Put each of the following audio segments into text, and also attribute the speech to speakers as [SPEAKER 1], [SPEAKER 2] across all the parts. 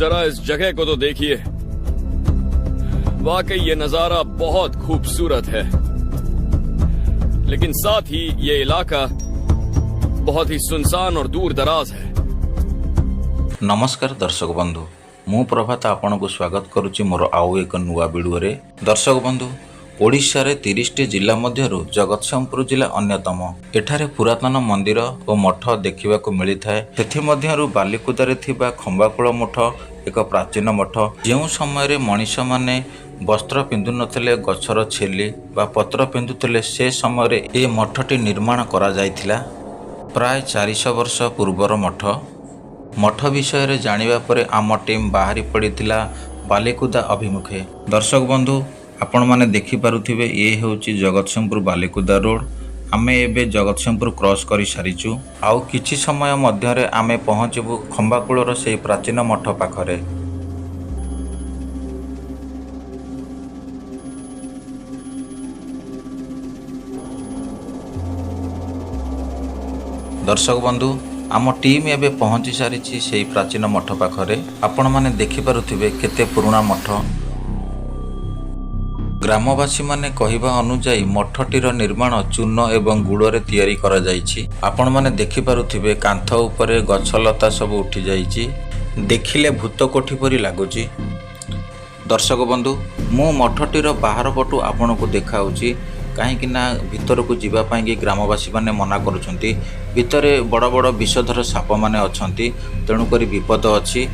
[SPEAKER 1] जरा इस जगह को तो देखिए, वाकई ये नजारा बहुत खूबसूरत है, लेकिन साथ ही ये इलाका बहुत ही सुनसान और दूर दराज है।
[SPEAKER 2] नमस्कार दर्शक बंधु, मु प्रभात आपण को स्वागत करुच्ची मोर आउ एक नुआ वीडियो रे। दर्शक बंधु, ओडिशा रे 30टी जिला मध्यरु जगतसपुर जिला अन्यतम। एठारे पुरातन मंदिर और मठ देखा मिलता है। सेथि मध्यरु बालिकुदारे थिबा खंबाकुळ मठ एक प्राचीन मठ, जो समय मनीष माने वस्त्र पिंधु नथिले, गछर छेली बा पत्र पिंधुथिले, से समय ए मठटी निर्माण करा जायथिला। प्राय 400 वर्ष पूर्वर मठ। मठ विषय रे जानिबा परे आम टीम बाहरी पड़ीथिला बालिकुदा अभिमुखे। दर्शक बंधु, आपण माने देखि पारुथिबे ये हेउची जगतसिंहपुर बालिकुदा रोड। आमे एबे जगतसिंहपुर क्रॉस करी सारिचु। आउ किछि समय मध्य रे आमे पहुंचबु खंबाकुळर सेही प्राचीन मठ पाखरे। दर्शक बंधु, आम टीम एबे पहुंची सारिछि सेही प्राचीन मठ पाखरे। आपण माने देखि पारुथिबे केते पुराना मठ। ग्रामवासी माने कहिबा अनुसार मठटीर निर्माण चून एवं गुड़ तैयारी करा जायछि। आपण माने देखि पारुथिबे कांथ उपरे गछलता सब उठी जायछि, देखिले भूत कोठी परि लागुछि। दर्शक बंधु, मु मठटीर बाहर पटु आपण को देखाउछि, कहीं ना भितर को जीवा पाई ग्रामवासी माने मना करुछंती। भितरे बड़ बड़ विषधर साप माने अछंती, तेणु करी विपद अछि।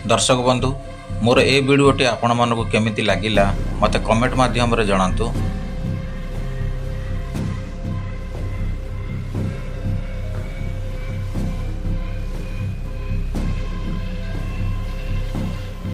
[SPEAKER 2] दर्शक बंधु, मोर ए वीडियोटी आपण मानक केमिति लागिला मते कमेंट माध्यम रे जणांतु।